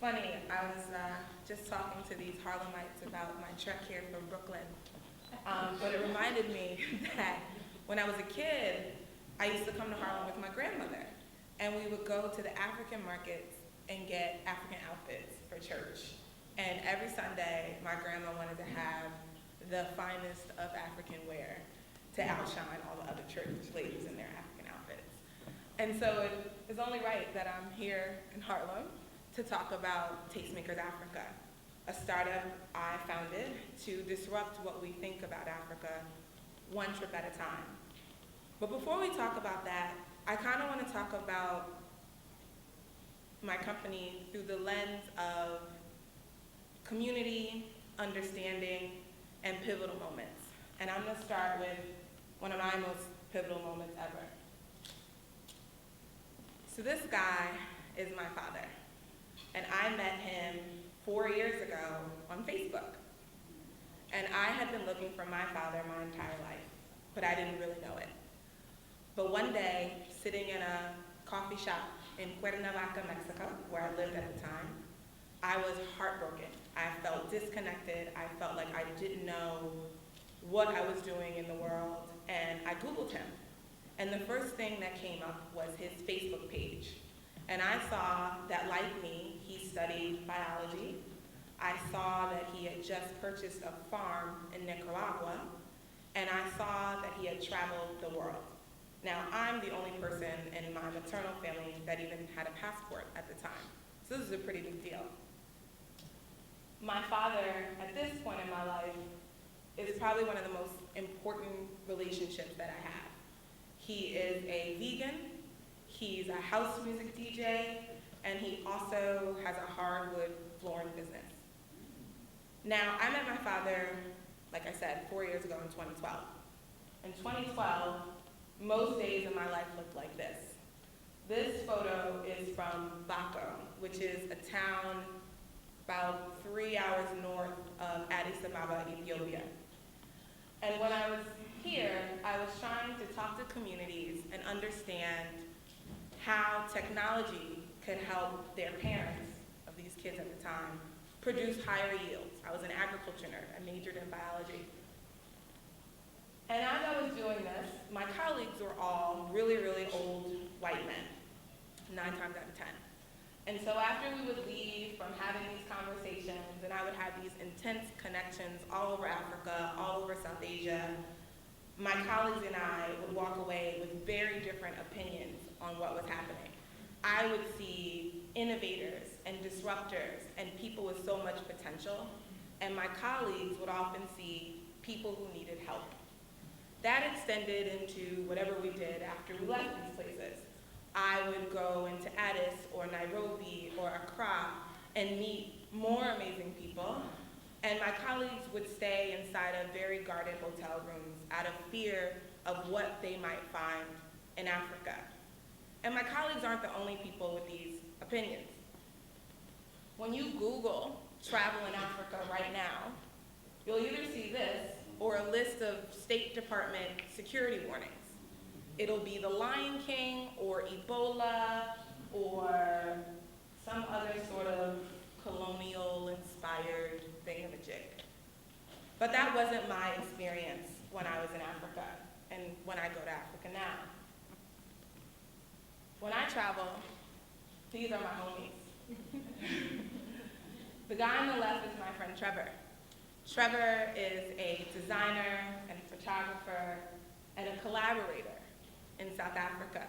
funny, I was just talking to these Harlemites about my trek here from Brooklyn. But it reminded me that when I was a kid, I used to come to Harlem with my grandmother. And we would go to the African markets and get African outfits for church. And every Sunday, my grandma wanted to have the finest of African wear to outshine all the other church ladies in their African outfits. And so it is only right that I'm here in Harlem to talk about Tastemakers Africa, a startup I founded to disrupt what we think about Africa one trip at a time. But before we talk about that, I kind of want to talk about my company through the lens of community, understanding, and pivotal moments. And I'm going to start with one of my most pivotal moments ever. So this guy is my father. And I met him 4 years ago on Facebook. And I had been looking for my father my entire life, but I didn't really know it. But one day, sitting in a coffee shop in Cuernavaca, Mexico, where I lived at the time, I was heartbroken. I felt disconnected. I felt like I didn't know what I was doing in the world, and I Googled him. And the first thing that came up was his Facebook page. And I saw that, like me, he studied biology. I saw that he had just purchased a farm in Nicaragua, and I saw that he had traveled the world. Now, I'm the only person in my maternal family that even had a passport at the time. So this is a pretty big deal. My father, at this point in my life, is probably one of the most important relationships that I have. He is a vegan, he's a house music DJ, and he also has a hardwood flooring business. Now, I met my father, like I said, 4 years ago in 2012. In 2012, most days in my life looked like this. This photo is from Bako, which is a town about 3 hours north of Addis Ababa, Ethiopia. And when I was here, I was trying to talk to communities and understand how technology could help their parents of these kids at the time produce higher yields. I was an agriculture nerd. I majored in biology. And as I was doing this, my colleagues were all really, really old white men, 9 times out of 10. And so after we would leave from having these conversations, and I would have these intense connections all over Africa, all over South Asia, my colleagues and I would walk away with very different opinions on what was happening. I would see innovators and disruptors and people with so much potential, and my colleagues would often see people who needed help. That extended into whatever we did after we left these places. I would go into Addis or Nairobi or Accra and meet more amazing people, and my colleagues would stay inside of very guarded hotel rooms out of fear of what they might find in Africa. And my colleagues aren't the only people with these opinions. When you Google travel in Africa right now, you'll either see this or a list of State Department security warnings. It'll be the Lion King or Ebola or some other sort of colonial-inspired thingamajig. But that wasn't my experience when I was in Africa and when I go to Africa now. When I travel, these are my homies. The guy on the left is my friend Trevor. Trevor is a designer and photographer and a collaborator in South Africa.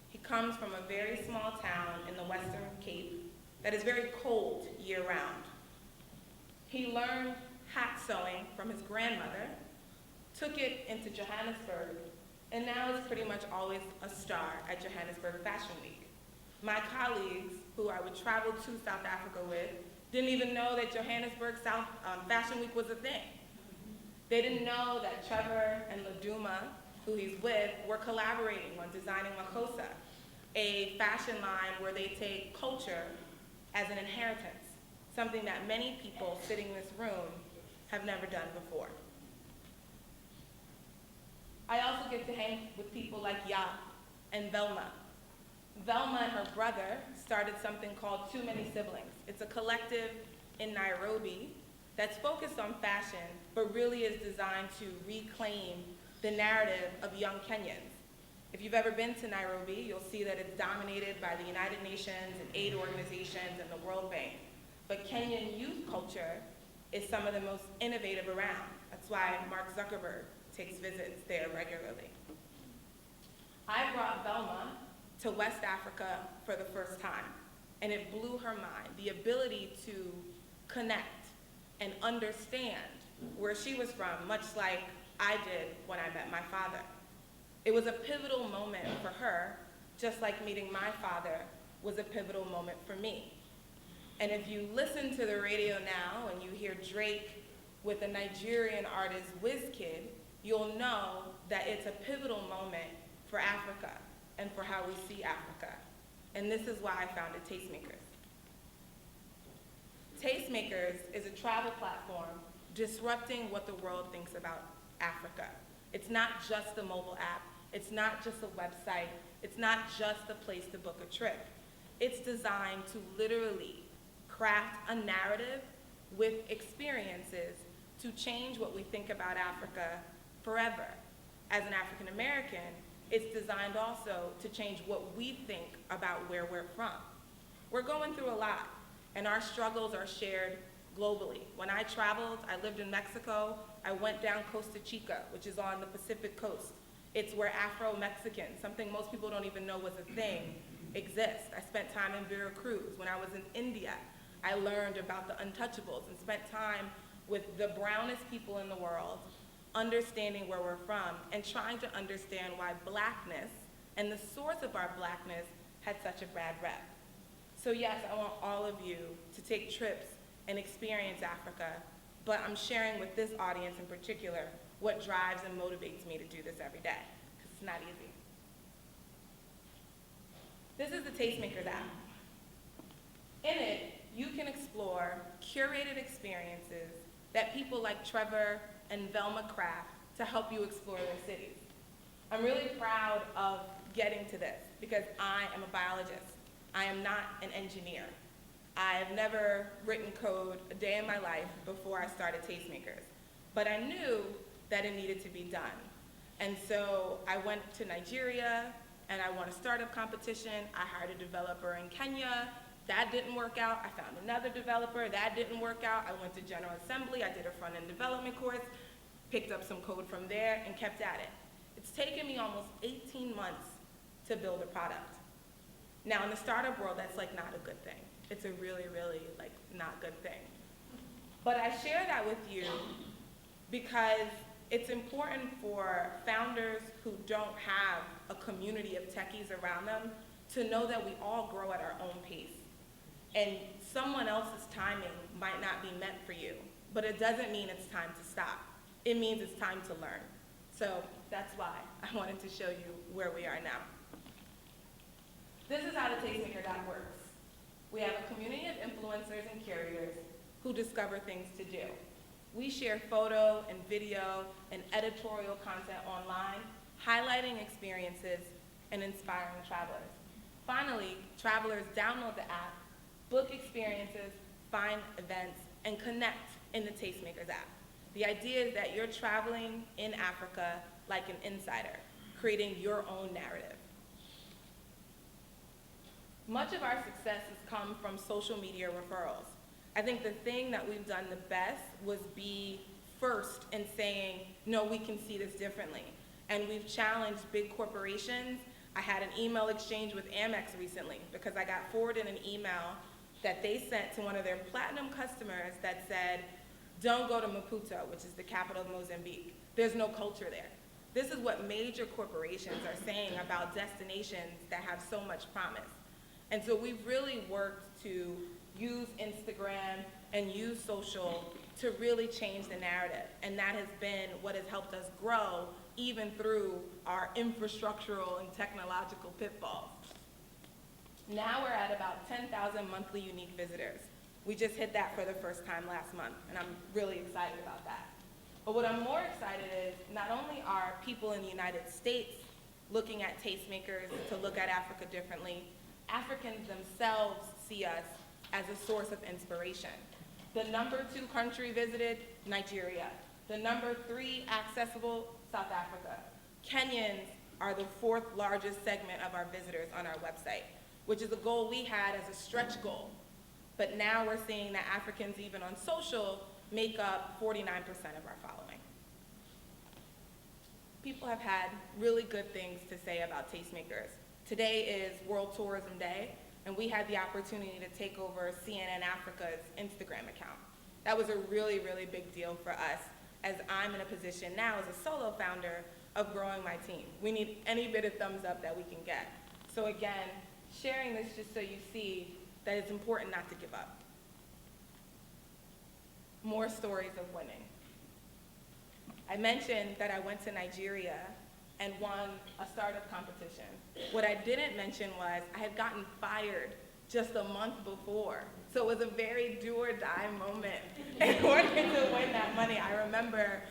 He comes from a very small town in the Western Cape that is very cold year-round. He learned hat sewing from his grandmother, took it into Johannesburg, and now is pretty much always a star at Johannesburg Fashion Week. My colleagues, who I would travel to South Africa with, didn't even know that Johannesburg Fashion Week was a thing. They didn't know that Trevor and Laduma, who he's with, were collaborating on designing Makosa, a fashion line where they take culture as an inheritance, something that many people sitting in this room have never done before. I also get to hang with people like Ya and Velma, Velma and her brother started something called Too Many Siblings. It's a collective in Nairobi that's focused on fashion, but really is designed to reclaim the narrative of young Kenyans. If you've ever been to Nairobi, you'll see that it's dominated by the United Nations and aid organizations and the World Bank. But Kenyan youth culture is some of the most innovative around. That's why Mark Zuckerberg takes visits there regularly. I brought Velma to West Africa for the first time, and it blew her mind, the ability to connect and understand where she was from, much like I did when I met my father. It was a pivotal moment for her, just like meeting my father was a pivotal moment for me. And if you listen to the radio now and you hear Drake with a Nigerian artist, Wizkid, you'll know that it's a pivotal moment for Africa and for how we see Africa. And this is why I founded Tastemakers. Tastemakers is a travel platform disrupting what the world thinks about Africa. It's not just a mobile app. It's not just a website. It's not just a place to book a trip. It's designed to literally craft a narrative with experiences to change what we think about Africa forever. As an African American, it's designed also to change what we think about where we're from. We're going through a lot, and our struggles are shared globally. When I traveled, I lived in Mexico, I went down Costa Chica, which is on the Pacific coast. It's where Afro-Mexicans, something most people don't even know was a thing, exists. I spent time in Veracruz. When I was in India, I learned about the untouchables and spent time with the brownest people in the world, understanding where we're from and trying to understand why blackness and the source of our blackness had such a bad rep. So yes, I want all of you to take trips and experience Africa, but I'm sharing with this audience in particular what drives and motivates me to do this every day, because it's not easy. This is the Tastemakers app. In it, you can explore curated experiences that people like Trevor and Velma craft to help you explore their cities. I'm really proud of getting to this because I am a biologist. I am not an engineer. I've never written code a day in my life before I started Tastemakers, but I knew that it needed to be done. And so I went to Nigeria and I won a startup competition. I hired a developer in Kenya. That didn't work out. I found another developer. That didn't work out. I went to General Assembly. I did a front-end development course, picked up some code from there, and kept at it. It's taken me almost 18 months to build a product. Now, in the startup world, that's like not a good thing. It's a really, really like not good thing. But I share that with you because it's important for founders who don't have a community of techies around them to know that we all grow at our own pace. And someone else's timing might not be meant for you, but it doesn't mean it's time to stop. It means it's time to learn. So that's why I wanted to show you where we are now. This is how the Tastemaker app works. We have a community of influencers and curators who discover things to do. We share photo and video and editorial content online, highlighting experiences and inspiring travelers. Finally, travelers download the app, book experiences, find events, and connect in the Tastemakers app. The idea is that you're traveling in Africa like an insider, creating your own narrative. Much of our success has come from social media referrals. I think the thing that we've done the best was be first in saying, no, we can see this differently. And we've challenged big corporations. I had an email exchange with Amex recently because I got forwarded an email that they sent to one of their platinum customers that said, don't go to Maputo, which is the capital of Mozambique. There's no culture there. This is what major corporations are saying about destinations that have so much promise. And so we've really worked to use Instagram and use social to really change the narrative. And that has been what has helped us grow even through our infrastructural and technological pitfalls. Now we're at about 10,000 monthly unique visitors. We just hit that for the first time last month, and I'm really excited about that. But what I'm more excited is not only are people in the United States looking at Tastemakers to look at Africa differently. Africans themselves see us as a source of inspiration. The number 2 country visited, Nigeria. The number 3 accessible, South Africa. Kenyans are the 4th largest segment of our visitors on our website, which is a goal we had as a stretch goal. But now we're seeing that Africans, even on social, make up 49% of our following. People have had really good things to say about Tastemakers. Today is World Tourism Day, and we had the opportunity to take over CNN Africa's Instagram account. That was a really, really big deal for us, as I'm in a position now as a solo founder of growing my team. We need any bit of thumbs up that we can get. So again, sharing this just so you see that it's important not to give up. More stories of winning. I mentioned that I went to Nigeria and won a startup competition. What I didn't mention was I had gotten fired just a month before. So it was a very do or die moment in order to win that money. I remember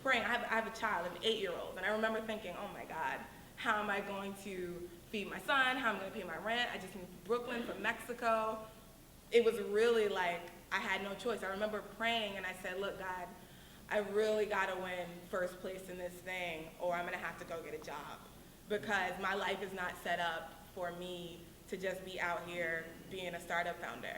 praying, I have a child, an 8-year-old, and I remember thinking, oh my God, how am I going to feed my son? How am I going to pay my rent? I just moved to Brooklyn from Mexico. It was really like I had no choice. I remember praying and I said, look, God, I really gotta win first place in this thing or I'm gonna have to go get a job because my life is not set up for me to just be out here being a startup founder.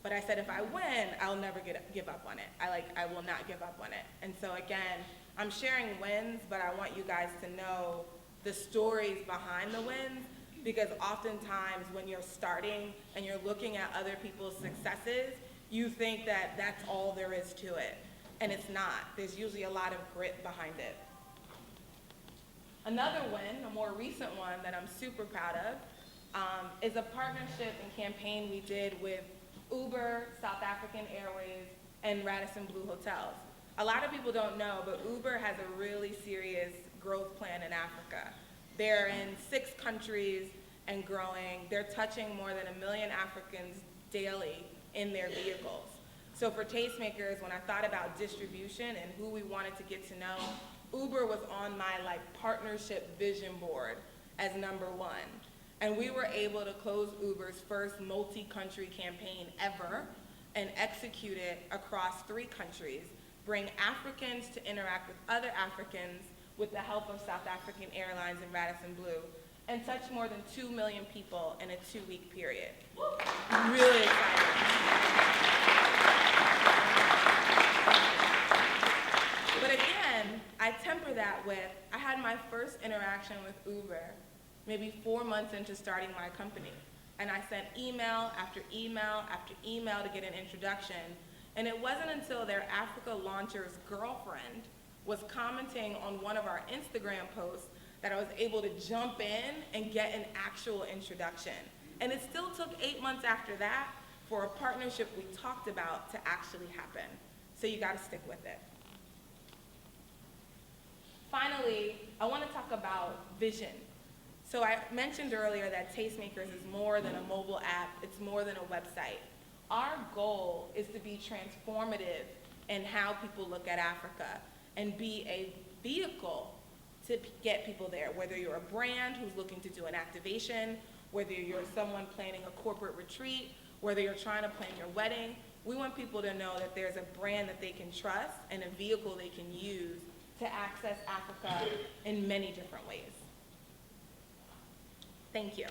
But I said, if I win, I'll never give up on it. I will not give up on it. And so again, I'm sharing wins, but I want you guys to know the stories behind the wins, because oftentimes when you're starting and you're looking at other people's successes, you think that that's all there is to it. And it's not. There's usually a lot of grit behind it. Another win, a more recent one that I'm super proud of, is a partnership and campaign we did with Uber, South African Airways, and Radisson Blu Hotels. A lot of people don't know, but Uber has a really serious growth plan in Africa. They're in 6 countries and growing. They're touching more than 1 million Africans daily in their vehicles. So for Tastemakers, when I thought about distribution and who we wanted to get to know, Uber was on my partnership vision board as number 1. And we were able to close Uber's first multi-country campaign ever and execute it across 3 countries, bring Africans to interact with other Africans with the help of South African Airlines and Radisson Blu, and touch more than 2 million people in a 2-week period. Really exciting. But again, I temper that with, I had my first interaction with Uber maybe 4 months into starting my company. And I sent email after email after email to get an introduction. And it wasn't until their Africa launcher's girlfriend was commenting on one of our Instagram posts that I was able to jump in and get an actual introduction. And it still took 8 months after that for a partnership we talked about to actually happen. So you gotta stick with it. Finally, I wanna talk about vision. So I mentioned earlier that Tastemakers is more than a mobile app, it's more than a website. Our goal is to be transformative in how people look at Africa and be a vehicle to get people there, whether you're a brand who's looking to do an activation, whether you're someone planning a corporate retreat, whether you're trying to plan your wedding. We want people to know that there's a brand that they can trust and a vehicle they can use to access Africa in many different ways. Thank you.